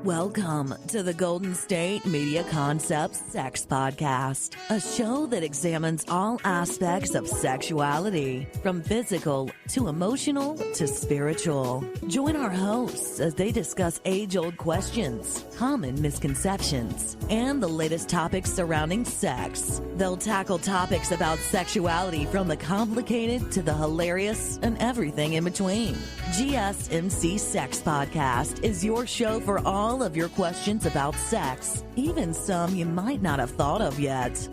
Welcome to the Golden State Media Concepts Sex Podcast, a show that examines all aspects of sexuality, from physical to emotional to spiritual. Join our hosts as they discuss age-old questions, common misconceptions, and the latest topics surrounding sex. They'll tackle topics about sexuality from the complicated to the hilarious and everything in between. GSMC Sex Podcast is your show for all of your questions about sex, even some you might not have thought of yet.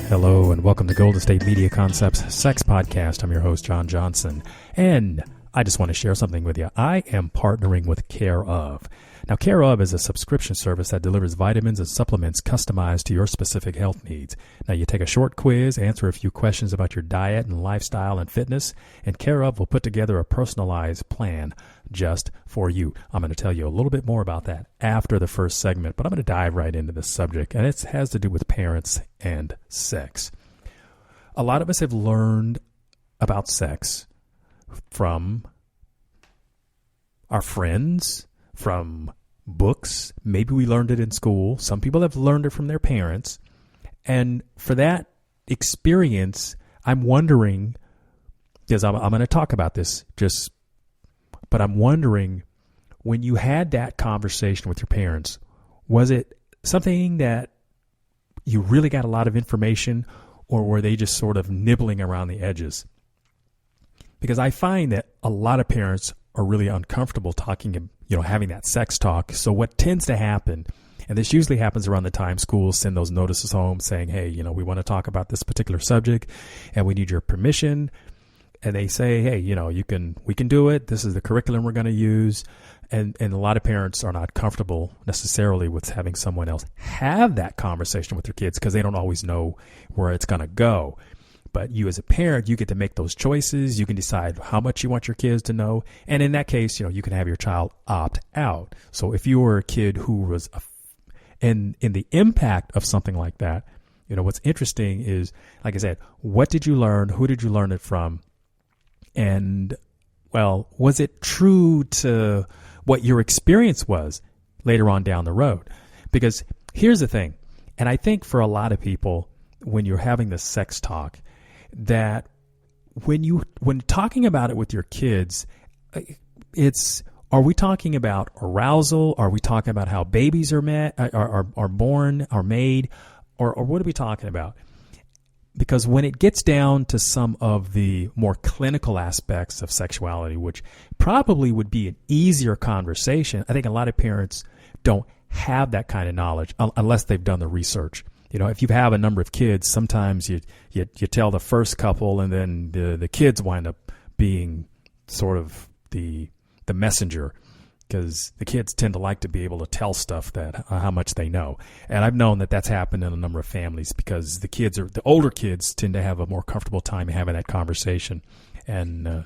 Hello and welcome to Golden State Media Concepts Sex Podcast. I'm your host, John Johnson, and I just want to share something with you. I am partnering with Care Of. Now, Care Of is a subscription service that delivers vitamins and supplements customized to your specific health needs. Now, you take a short quiz, answer a few questions about your diet and lifestyle and fitness, and Care Of will put together a personalized plan just for you. I'm going to tell you a little bit more about that after the first segment, but I'm going to dive right into this subject, and it has to do with parents and sex. A lot of us have learned about sex from our friends, from books. Maybe we learned it in school. Some people have learned it from their parents. And for that experience, I'm wondering, because I'm going to talk about this but I'm wondering, when you had that conversation with your parents, was it something that you really got a lot of information, or were they just sort of nibbling around the edges? Because I find that a lot of parents are really uncomfortable talking, having that sex talk. So what tends to happen, and this usually happens around the time schools send those notices home saying, hey, we want to talk about this particular subject and we need your permission. And they say, hey, we can do it. This is the curriculum we're going to use. And a lot of parents are not comfortable necessarily with having someone else have that conversation with their kids because they don't always know where it's going to go. But you as a parent, you get to make those choices. You can decide how much you want your kids to know. And in that case, you can have your child opt out. So if you were a kid who was in the impact of something like that, what's interesting is, like I said, what did you learn? Who did you learn it from? And, well, was it true to what your experience was later on down the road? Because here's the thing, and I think for a lot of people, when you're having the sex talk, that when talking about it with your kids, are we talking about arousal? Are we talking about how babies are born, are made, or what are we talking about? Because when it gets down to some of the more clinical aspects of sexuality, which probably would be an easier conversation, I think a lot of parents don't have that kind of knowledge unless they've done the research. If you have a number of kids, sometimes you tell the first couple, and then the kids wind up being sort of the messenger, because the kids tend to like to be able to tell stuff that how much they know. And I've known that that's happened in a number of families because the older kids tend to have a more comfortable time having that conversation. And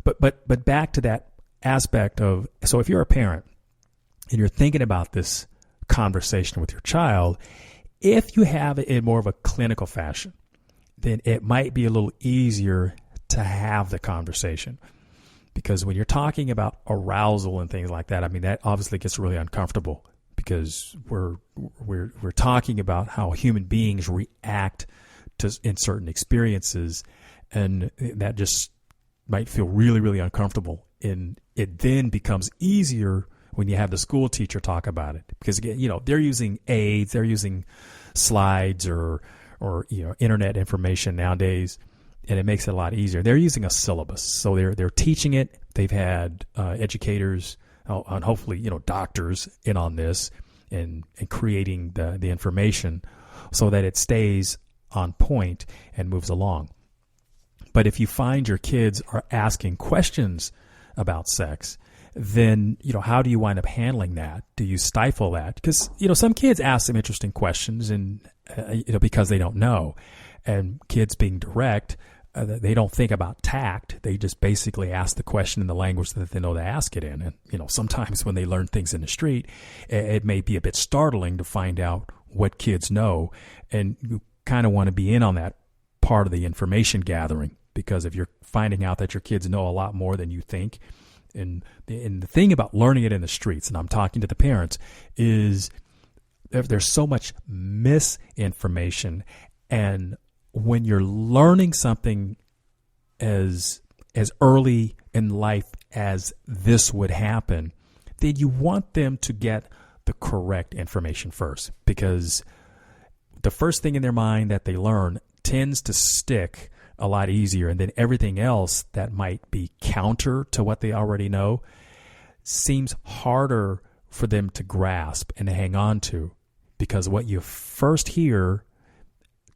but back to that aspect of, so if you're a parent and you're thinking about this conversation with your child, if you have it in more of a clinical fashion, then it might be a little easier to have the conversation. Because when you're talking about arousal and things like that, I mean, that obviously gets really uncomfortable because we're talking about how human beings react in certain experiences, and that just might feel really, really uncomfortable. And it then becomes easier when you have the school teacher talk about it, because again, they're using aids, they're using slides or internet information nowadays. And it makes it a lot easier. They're using a syllabus, so they're teaching it. They've had educators and hopefully doctors in on this and creating the information so that it stays on point and moves along. But if you find your kids are asking questions about sex, then, how do you wind up handling that? Do you stifle that? Because, some kids ask some interesting questions and, because they don't know. And kids being direct, they don't think about tact. They just basically ask the question in the language that they know to ask it in. And, sometimes when they learn things in the street, it may be a bit startling to find out what kids know. And you kind of want to be in on that part of the information gathering, because if you're finding out that your kids know a lot more than you think, and the thing about learning it in the streets, and I'm talking to the parents, is there's so much misinformation. And when you're learning something as early in life as this would happen, then you want them to get the correct information first, because the first thing in their mind that they learn tends to stick a lot easier, and then everything else that might be counter to what they already know seems harder for them to grasp and to hang on to, because what you first hear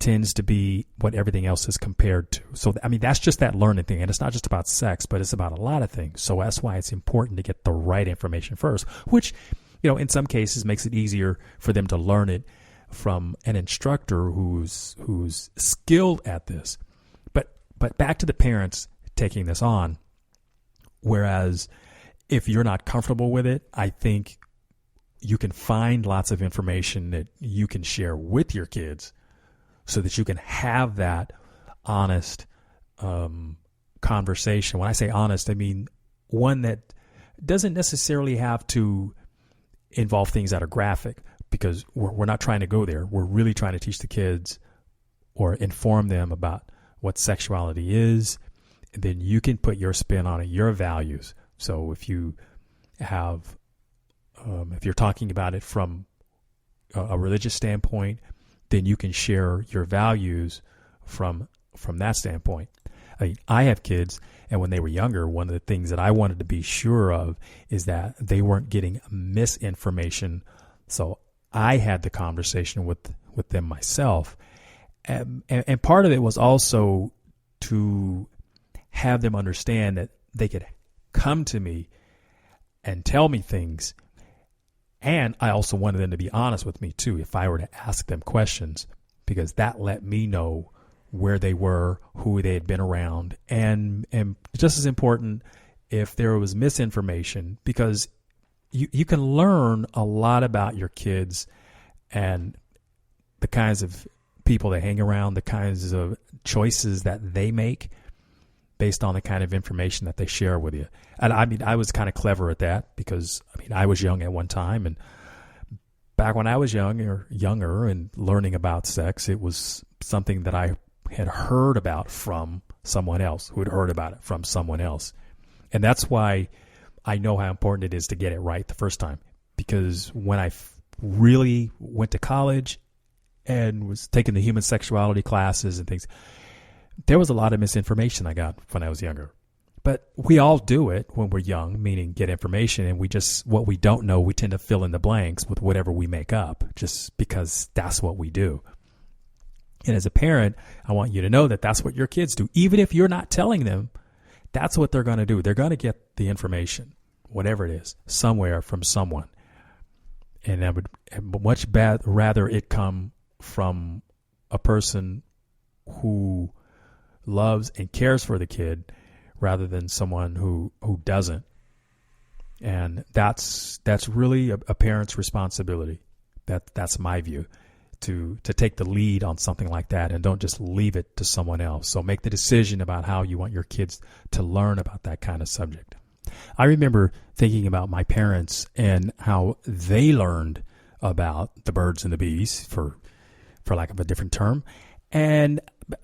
tends to be what everything else is compared to. So, that's just that learning thing, and it's not just about sex, but it's about a lot of things. So that's why it's important to get the right information first, which, in some cases makes it easier for them to learn it from an instructor who's skilled at this. But back to the parents taking this on, whereas if you're not comfortable with it, I think you can find lots of information that you can share with your kids so that you can have that honest conversation. When I say honest, I mean one that doesn't necessarily have to involve things that are graphic, because we're not trying to go there. We're really trying to teach the kids or inform them about what sexuality is, and then you can put your spin on it, your values. So if you have, if you're talking about it from a religious standpoint, then you can share your values from that standpoint. I have kids, and when they were younger, one of the things that I wanted to be sure of is that they weren't getting misinformation. So I had the conversation with them myself. And part of it was also to have them understand that they could come to me and tell me things. And I also wanted them to be honest with me, too, if I were to ask them questions, because that let me know where they were, who they had been around. And just as important, if there was misinformation, because you can learn a lot about your kids and the kinds of people they hang around, the kinds of choices that they make based on the kind of information that they share with you. And I was kind of clever at that, because I was young at one time, and back when I was younger and learning about sex, it was something that I had heard about from someone else who had heard about it from someone else. And that's why I know how important it is to get it right the first time, because when I really went to college and was taking the human sexuality classes and things, there was a lot of misinformation I got when I was younger. But we all do it when we're young, meaning get information, and what we don't know, we tend to fill in the blanks with whatever we make up, just because that's what we do. And as a parent, I want you to know that that's what your kids do. Even if you're not telling them, that's what they're going to do. They're going to get the information, whatever it is, somewhere from someone. And I would much rather it come from a person who loves and cares for the kid rather than someone who doesn't. And that's really a parent's responsibility. That's my view, to take the lead on something like that, and don't just leave it to someone else. So make the decision about how you want your kids to learn about that kind of subject. I remember thinking about my parents and how they learned about the birds and the bees, for lack of a different term, and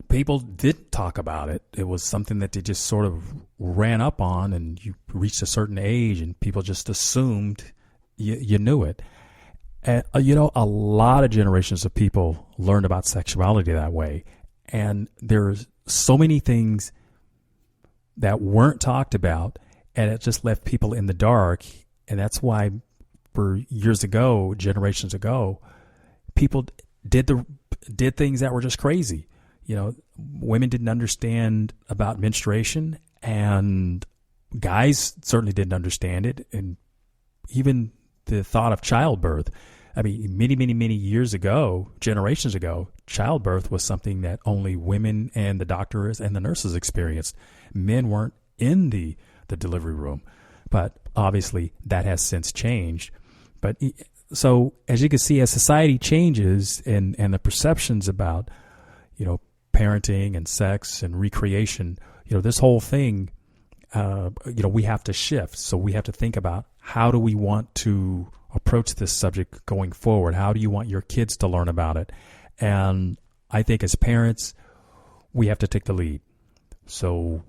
people didn't talk about it. It was something that they just sort of ran up on, and you reached a certain age and people just assumed you knew it. And, a lot of generations of people learned about sexuality that way. And there's so many things that weren't talked about, and it just left people in the dark. And that's why for years ago, generations ago, people did things that were just crazy. Women didn't understand about menstruation, and guys certainly didn't understand it. And even the thought of childbirth. I mean, many, many, many years ago, generations ago, childbirth was something that only women and the doctors and the nurses experienced. Men weren't in the delivery room. But obviously that has since changed. But so as you can see, as society changes and the perceptions about, parenting and sex and recreation, this whole thing, we have to shift. So we have to think about, how do we want to approach this subject going forward? How do you want your kids to learn about it? And I think as parents, we have to take the lead. So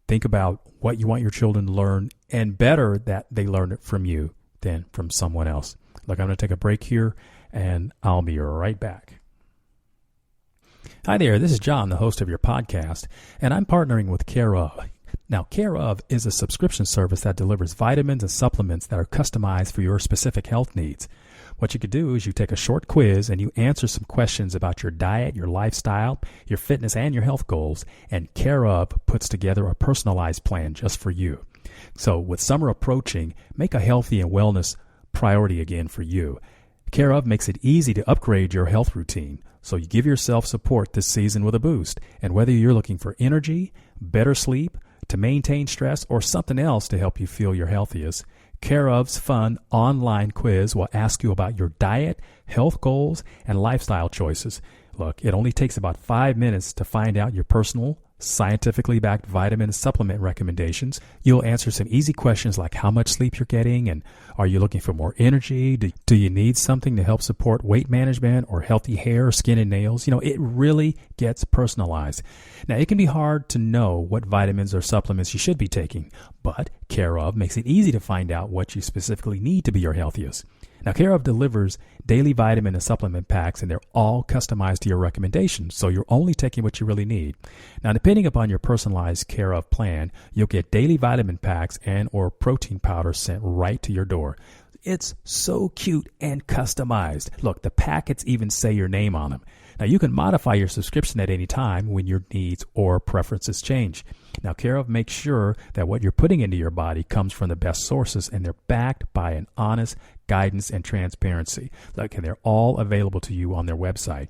think about what you want your children to learn, and better that they learn it from you than from someone else. Look, I'm going to take a break here, and I'll be right back. Hi there, this is John, the host of your podcast, and I'm partnering with Care Of. Now, Care Of is a subscription service that delivers vitamins and supplements that are customized for your specific health needs. What you could do is you take a short quiz and you answer some questions about your diet, your lifestyle, your fitness, and your health goals, and Care Of puts together a personalized plan just for you. So with summer approaching, make a healthy and wellness priority again for you. Care Of makes it easy to upgrade your health routine, so you give yourself support this season with a boost. And whether you're looking for energy, better sleep, to maintain stress, or something else to help you feel your healthiest, Care Of's fun online quiz will ask you about your diet, health goals, and lifestyle choices. Look, it only takes about 5 minutes to find out your personal, scientifically backed vitamin and supplement recommendations. You'll answer some easy questions like how much sleep you're getting, and are you looking for more energy? Do you need something to help support weight management or healthy hair, skin, and nails? It really gets personalized. Now, it can be hard to know what vitamins or supplements you should be taking, but Care Of makes it easy to find out what you specifically need to be your healthiest. Now, Care Of delivers daily vitamin and supplement packs, and they're all customized to your recommendations, so you're only taking what you really need. Now, depending upon your personalized Care Of plan, you'll get daily vitamin packs and or protein powder sent right to your door. It's so cute and customized. Look, the packets even say your name on them. Now, you can modify your subscription at any time when your needs or preferences change. Now, Care Of makes sure that what you're putting into your body comes from the best sources, and they're backed by an honest guidance and transparency. Look, and they're all available to you on their website.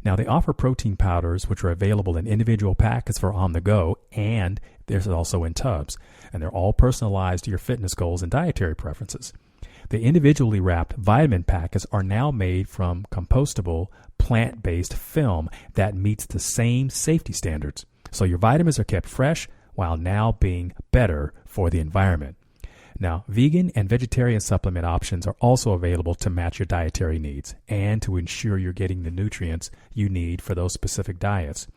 Now, they offer protein powders, which are available in individual packets for on the go, and there's also in tubs. And they're all personalized to your fitness goals and dietary preferences. The individually wrapped vitamin packets are now made from compostable, plant-based film that meets the same safety standards. So your vitamins are kept fresh while now being better for the environment. Now, vegan and vegetarian supplement options are also available to match your dietary needs and to ensure you're getting the nutrients you need for those specific diets.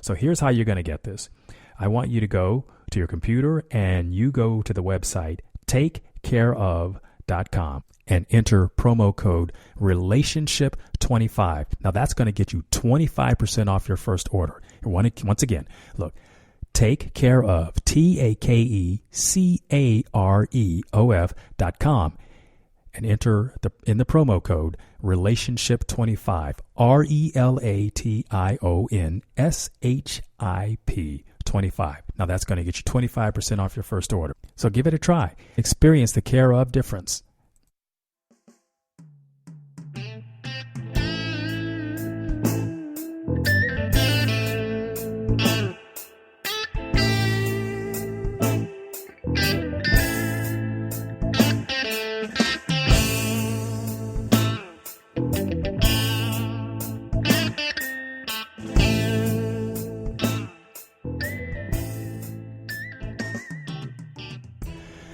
So here's how you're going to get this. I want you to go to your computer and you go to the website takecareof.com and enter promo code relationship25. Now that's going to get you 25% off your first order. Once again, look, Take Care Of, TAKECAREOF.com, and enter in the promo code relationship25, RELATIONSHIP 25. Now that's going to get you 25% off your first order. So give it a try. Experience the Care Of difference.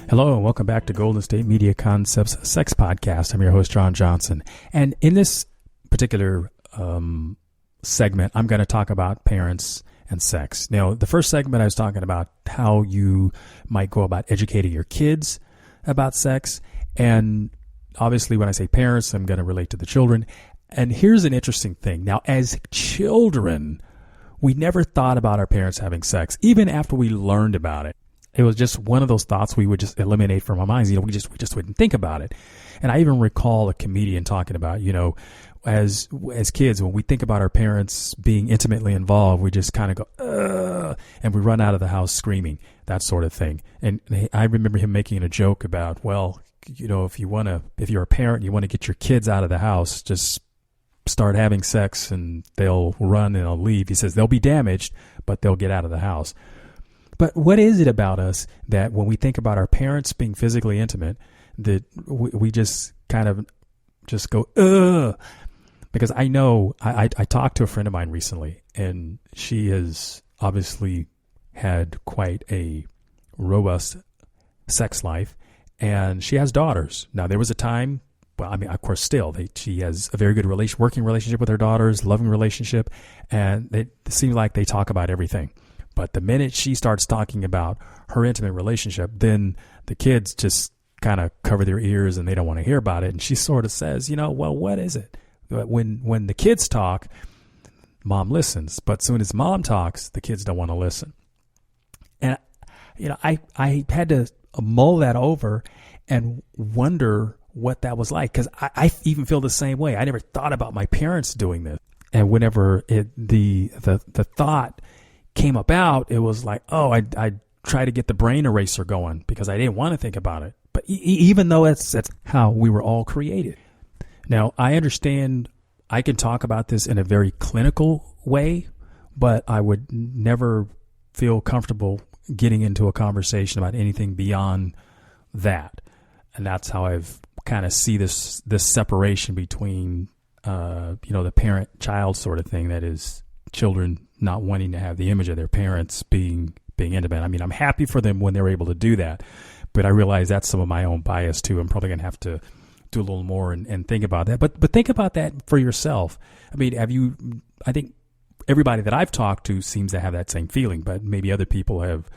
Hello and welcome back to Golden State Media Concepts Sex Podcast. I'm your host, John Johnson. And in this particular segment, I'm going to talk about parents and sex. Now, the first segment I was talking about how you might go about educating your kids about sex. And obviously when I say parents, I'm going to relate to the children. And here's an interesting thing. Now, as children, we never thought about our parents having sex, even after we learned about it. it was just one of those thoughts we would just eliminate from our minds. We just wouldn't think about it. And I even recall a comedian talking about, as kids, when we think about our parents being intimately involved, we just kind of go, ugh, and we run out of the house screaming, that sort of thing. And I remember him making a joke about, well, if you're a parent, you want to get your kids out of the house, just start having sex and they'll run and they'll leave. He says they'll be damaged, but they'll get out of the house. But what is it about us that when we think about our parents being physically intimate, that we just kind of just go, ugh? Because I know I talked to a friend of mine recently, and she has obviously had quite a robust sex life, and she has daughters. Now, there was a time, well, I mean, of course, still, she has a very good working relationship with her daughters, loving relationship, and it seems like they talk about everything. But the minute she starts talking about her intimate relationship, then the kids just kind of cover their ears and they don't want to hear about it. And she sort of says, well, what is it? When the kids talk, mom listens. But soon as mom talks, the kids don't want to listen. And, I had to mull that over and wonder what that was like. Because I even feel the same way. I never thought about my parents doing this. And whenever the thought came about, it was like, oh, I try to get the brain eraser going because I didn't want to think about it. But even though that's how we were all created. Now, I understand I can talk about this in a very clinical way, but I would never feel comfortable getting into a conversation about anything beyond that. And that's how I've kind of see this separation between, the parent-child sort of thing, that is children not wanting to have the image of their parents being intimate. I mean, I'm happy for them when they're able to do that, but I realize that's some of my own bias too. I'm probably going to have to do a little more and think about that. But think about that for yourself. I mean, I think everybody that I've talked to seems to have that same feeling, but maybe other people have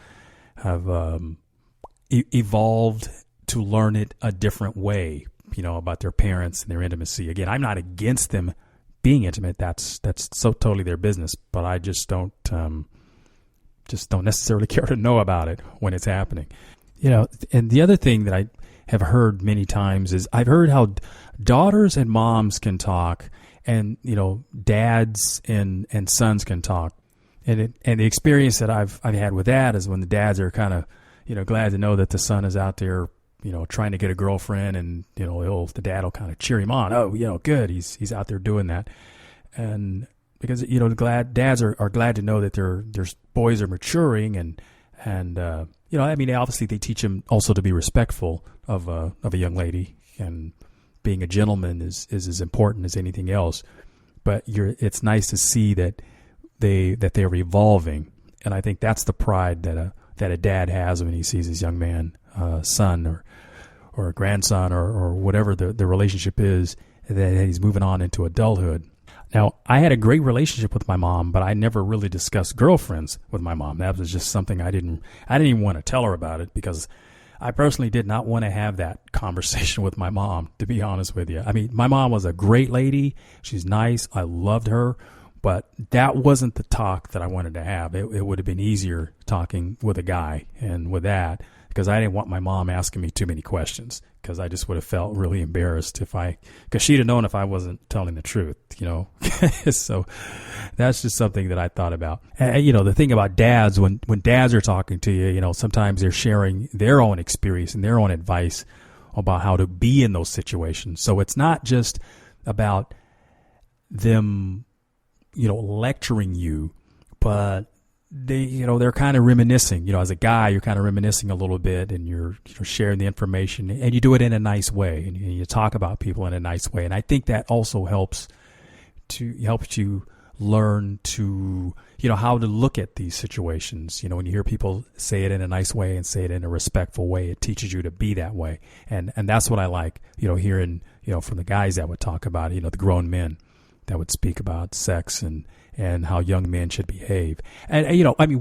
evolved to learn it a different way, about their parents and their intimacy. Again, I'm not against them being intimate. That's so totally their business, but I just don't necessarily care to know about it when it's happening. And the other thing that I have heard many times is I've heard how daughters and moms can talk, and dads and sons can talk, and the experience that I've had with that is when the dads are kind of glad to know that the son is out there trying to get a girlfriend, and the dad will kind of cheer him on. Oh, good, he's out there doing that, and because dads are glad to know that their boys are maturing, and obviously they teach them also to be respectful of a young lady, and being a gentleman is as important as anything else. But it's nice to see that they're evolving, and I think that's the pride that a dad has when he sees his young man, son or a grandson or whatever the relationship is, that he's moving on into adulthood. Now, I had a great relationship with my mom, but I never really discussed girlfriends with my mom. That was just something I didn't even want to tell her about it, because I personally did not want to have that conversation with my mom, to be honest with you. I mean, my mom was a great lady. She's nice. I loved her, but that wasn't the talk that I wanted to have. It would have been easier talking with a guy, and with that, because I didn't want my mom asking me too many questions, because I just would have felt really embarrassed because she'd have known if I wasn't telling the truth, So that's just something that I thought about. And, the thing about dads, when dads are talking to you, sometimes they're sharing their own experience and their own advice about how to be in those situations. So it's not just about them, lecturing you, but they're kind of reminiscing. As a guy, you're kind of reminiscing a little bit, and you're sharing the information, and you do it in a nice way, and you talk about people in a nice way. And I think that also helps you learn to, how to look at these situations. When you hear people say it in a nice way and say it in a respectful way, it teaches you to be that way. And that's what I like, hearing, from the guys that would talk about, the grown men that would speak about sex and how young men should behave. And,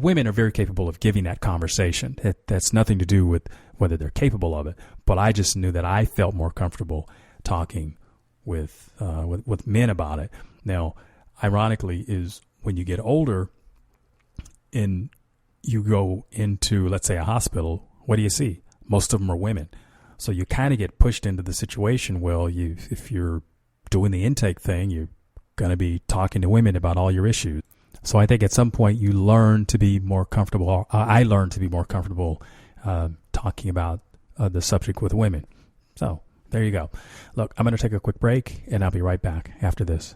women are very capable of giving that conversation. That's nothing to do with whether they're capable of it. But I just knew that I felt more comfortable talking with men about it. Now, ironically, is when you get older and you go into, let's say, a hospital, what do you see? Most of them are women. So you kind of get pushed into the situation. Well, if you're doing the intake thing, you're going to be talking to women about all your issues. So I think at some point you learn to be more comfortable. I learned to be more comfortable talking about the subject with women. So there you go. Look, I'm going to take a quick break, and I'll be right back after this.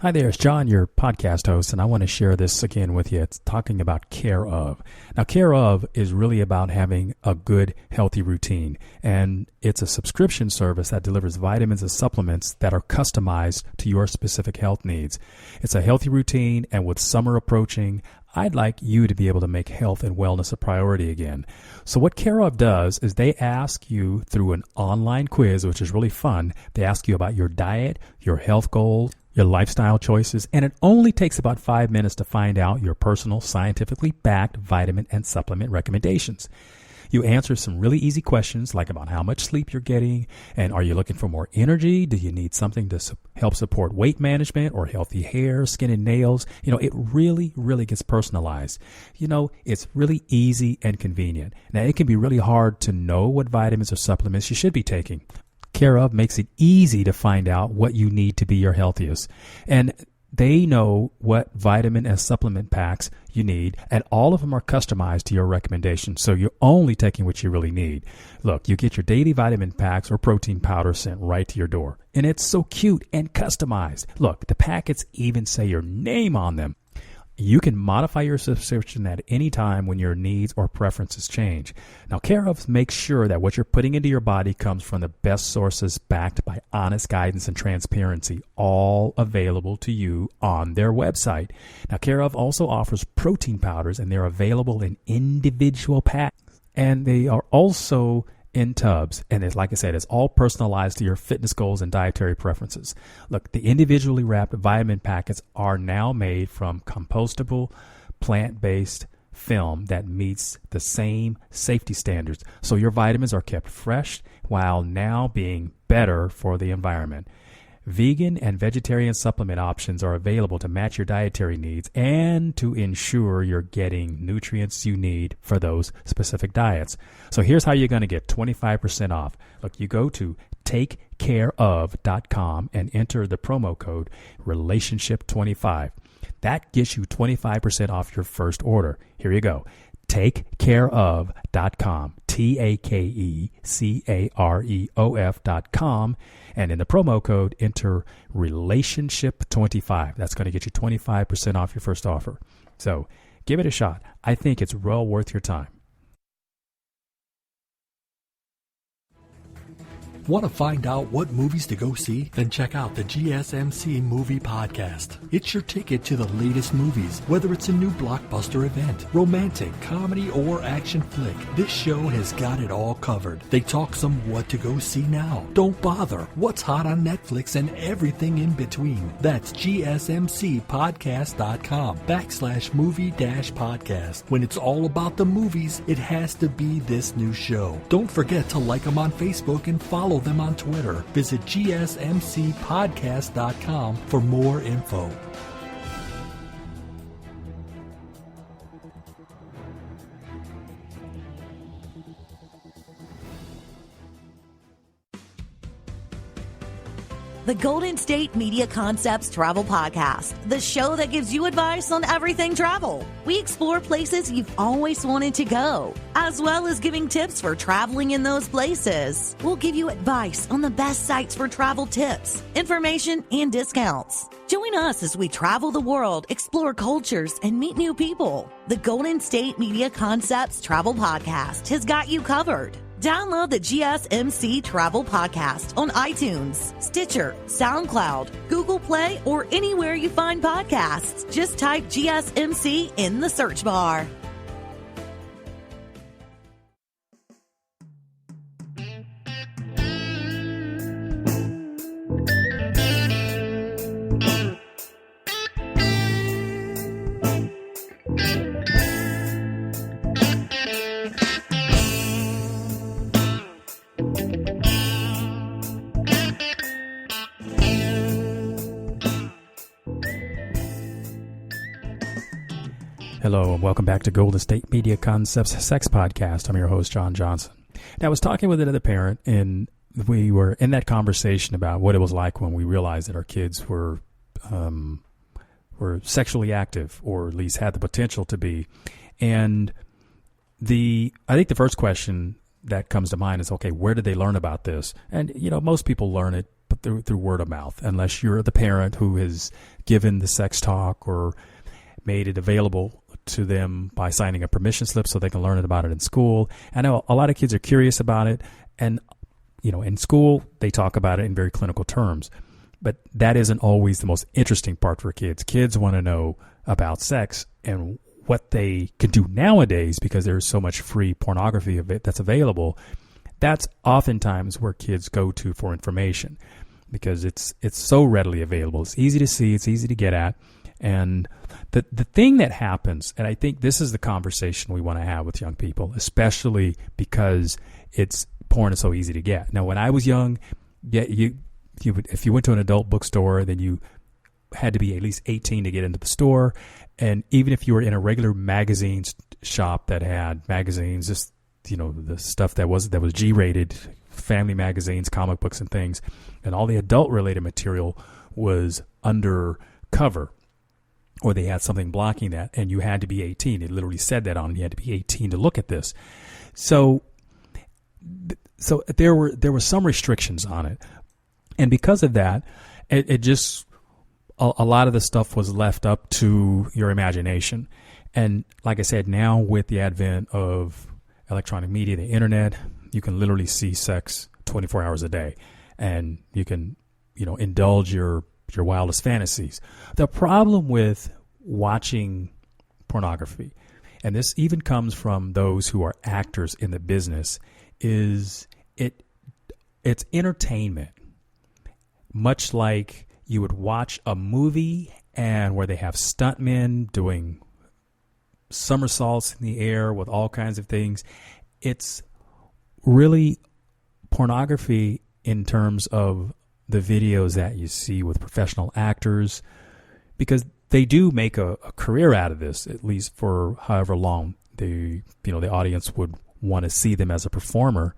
Hi there, it's John, your podcast host, and I want to share this again with you. It's talking about Care Of. Now, Care Of is really about having a good, healthy routine, and it's a subscription service that delivers vitamins and supplements that are customized to your specific health needs. It's a healthy routine, and with summer approaching, I'd like you to be able to make health and wellness a priority again. So what Care Of does is they ask you through an online quiz, which is really fun. They ask you about your diet, your health goals, your lifestyle choices, and it only takes about 5 minutes to find out your personal, scientifically backed vitamin and supplement recommendations. You answer some really easy questions like about how much sleep you're getting, and are you looking for more energy? Do you need something to help support weight management or healthy hair, skin, and nails? It really, really gets personalized. It's really easy and convenient. Now, it can be really hard to know what vitamins or supplements you should be taking. Care Of makes it easy to find out what you need to be your healthiest. And they know what vitamin and supplement packs you need, and all of them are customized to your recommendation. So you're only taking what you really need. Look, you get your daily vitamin packs or protein powder sent right to your door. And it's so cute and customized. Look, the packets even say your name on them. You can modify your subscription at any time when your needs or preferences change. Now, Care Of makes sure that what you're putting into your body comes from the best sources backed by honest guidance and transparency, all available to you on their website. Now, Care Of also offers protein powders, and they're available in individual packs. And they are also in tubs, and it's, like I said, it's all personalized to your fitness goals and dietary preferences. Look, the individually wrapped vitamin packets are now made from compostable, plant-based film that meets the same safety standards, so your vitamins are kept fresh while now being better for the environment. Vegan and vegetarian supplement options are available to match your dietary needs and to ensure you're getting nutrients you need for those specific diets. So here's how you're going to get 25% off. Look, you go to takecareof.com and enter the promo code relationship25. That gets you 25% off your first order. Here you go. takecareof.com, takecareof.com, and in the promo code enter relationship25. That's going to get you 25% off your first offer. So give it a shot. I think it's well worth your time. Want to find out what movies to go see? Then check out the GSMC Movie Podcast. It's your ticket to the latest movies, whether it's a new blockbuster event, romantic, comedy, or action flick. This show has got it all covered. They talk some what to go see now. Don't bother. What's hot on Netflix and everything in between. That's gsmcpodcast.com/movie-podcast. When it's all about the movies, it has to be this new show. Don't forget to like them on Facebook and follow them on Twitter. Visit gsmcpodcast.com for more info. The Golden State Media Concepts Travel Podcast, the show that gives you advice on everything travel. We explore places you've always wanted to go, as well as giving tips for traveling in those places. We'll give you advice on the best sites for travel tips, information, and discounts. Join us as we travel the world, explore cultures, and meet new people. The Golden State Media Concepts Travel Podcast has got you covered. Download the GSMC Travel Podcast on iTunes, Stitcher, SoundCloud, Google Play, or anywhere you find podcasts. Just type GSMC in the search bar. Hello and welcome back to Golden State Media Concepts Sex Podcast. I'm your host, John Johnson. Now, I was talking with another parent, and we were in that conversation about what it was like when we realized that our kids were sexually active, or at least had the potential to be. And I think the first question that comes to mind is, okay, where did they learn about this? And, most people learn it but through word of mouth, unless you're the parent who has given the sex talk or made it available to them by signing a permission slip so they can learn about it in school. I know a lot of kids are curious about it, and in school they talk about it in very clinical terms, but that isn't always the most interesting part for kids. Kids want to know about sex and what they can do nowadays, because there's so much free pornography of it that's available. That's oftentimes where kids go to for information, because it's so readily available. It's easy to see, it's easy to get at. And the thing that happens, and I think this is the conversation we want to have with young people, especially because porn is so easy to get. Now, when I was young, if you went to an adult bookstore, then you had to be at least 18 to get into the store. And even if you were in a regular magazine shop that had magazines, just the stuff that was G-rated, family magazines, comic books, and things, and all the adult-related material was under cover, or they had something blocking that, and you had to be 18. It literally said that on it. You had to be 18 to look at this. So there were some restrictions on it, and because of that, it just a lot of the stuff was left up to your imagination. And like I said, now with the advent of electronic media, the internet, you can literally see sex 24 hours a day, and you can indulge your wildest fantasies. The problem with watching pornography, and this even comes from those who are actors in the business, is it's entertainment. Much like you would watch a movie and where they have stuntmen doing somersaults in the air with all kinds of things. It's really pornography in terms of the videos that you see with professional actors, because they do make a career out of this, at least for however long the audience would want to see them as a performer.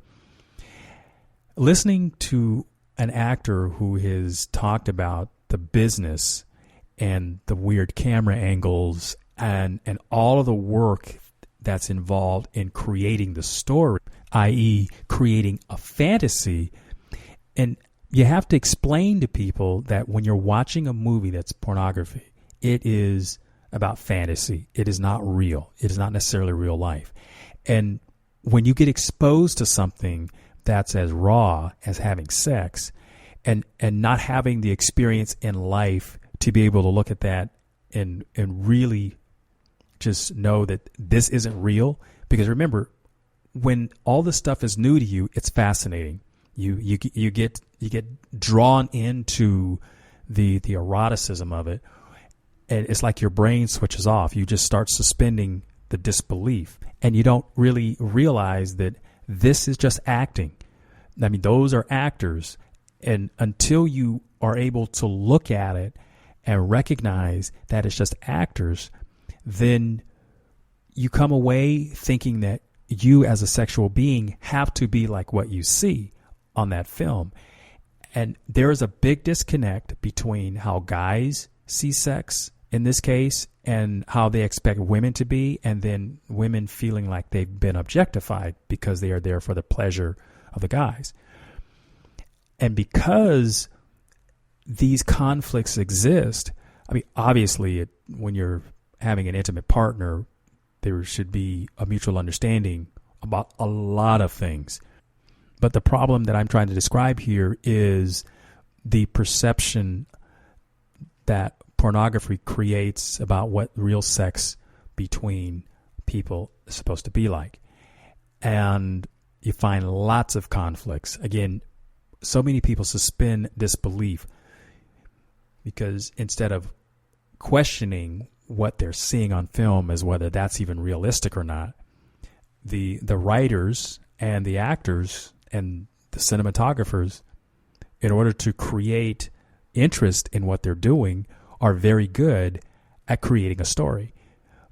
Listening to an actor who has talked about the business and the weird camera angles and all of the work that's involved in creating the story, i.e. creating a fantasy, and you have to explain to people that when you're watching a movie that's pornography, it is about fantasy. It is not real. It is not necessarily real life. And when you get exposed to something that's as raw as having sex, and not having the experience in life to be able to look at that and really just know that this isn't real. Because remember, when all this stuff is new to you, it's fascinating. You get drawn into the eroticism of it, and it's like your brain switches off. You just start suspending the disbelief, and you don't really realize that this is just acting. I mean, those are actors, and until you are able to look at it and recognize that it's just actors, then you come away thinking that you as a sexual being have to be like what you see on that film. And there is a big disconnect between how guys see sex in this case and how they expect women to be, and then women feeling like they've been objectified because they are there for the pleasure of the guys. And because these conflicts exist, I mean, obviously, when you're having an intimate partner, there should be a mutual understanding about a lot of things. But the problem that I'm trying to describe here is the perception that pornography creates about what real sex between people is supposed to be like. And you find lots of conflicts. Again, so many people suspend disbelief because instead of questioning what they're seeing on film as whether that's even realistic or not, the writers and the actors and the cinematographers, in order to create interest in what they're doing, are very good at creating a story.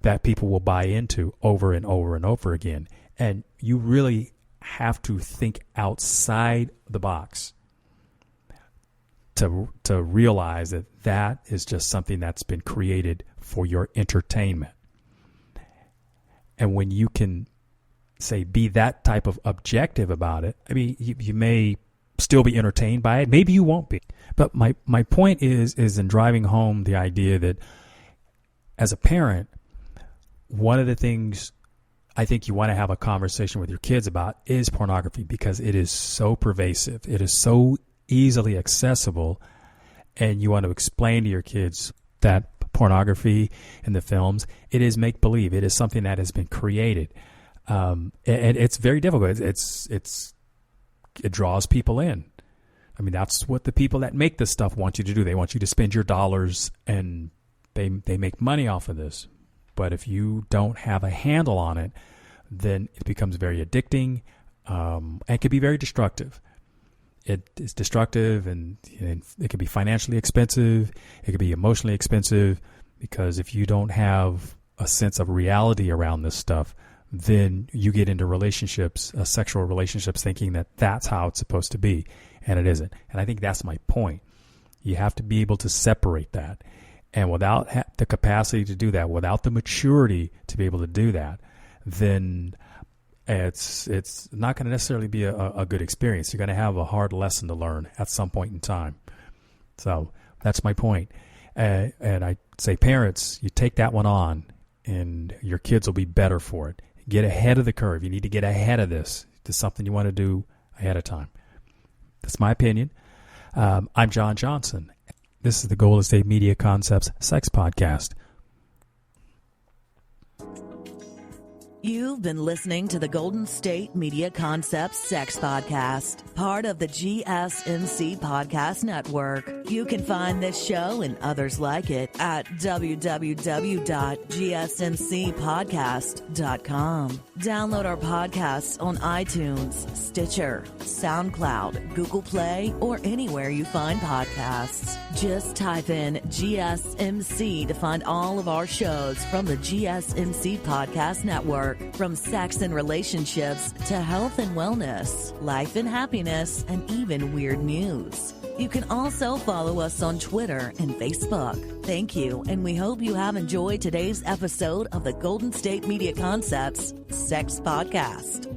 that people will buy into over and over and over again. And you really have to think outside the box to realize that that is just something that's been created for your entertainment. And when you can say be that type of objective about it, I mean, you may still be entertained by it. Maybe you won't be. But my point is in driving home the idea that as a parent, one of the things I think you want to have a conversation with your kids about is pornography, because it is so pervasive. It is so easily accessible. And you want to explain to your kids that pornography in the films, it is make-believe. It is something that has been created. And it's very difficult. It draws people in. I mean, that's what the people that make this stuff want you to do. They want you to spend your dollars, and they make money off of this. But if you don't have a handle on it, then it becomes very addicting, and can be very destructive. It is destructive, and it can be financially expensive. It can be emotionally expensive, because if you don't have a sense of reality around this stuff, then you get into relationships, sexual relationships, thinking that that's how it's supposed to be, and it isn't. And I think that's my point. You have to be able to separate that. And without the capacity to do that, without the maturity to be able to do that, then it's not going to necessarily be a good experience. You're going to have a hard lesson to learn at some point in time. So that's my point. And I say, parents, you take that one on, and your kids will be better for it. Get ahead of the curve. You need to get ahead of this. It's something you want to do ahead of time. That's my opinion. I'm John Johnson. This is the Golden State Media Concepts Sex Podcast. You've been listening to the Golden State Media Concepts Sex Podcast, part of the GSMC Podcast Network. You can find this show and others like it at www.gsmcpodcast.com. Download our podcasts on iTunes, Stitcher, SoundCloud, Google Play, or anywhere you find podcasts. Just type in GSMC to find all of our shows from the GSMC Podcast Network. From sex and relationships to health and wellness, life and happiness, and even weird news. You can also follow us on Twitter and Facebook. Thank you, and we hope you have enjoyed today's episode of the Golden State Media Concepts Sex Podcast.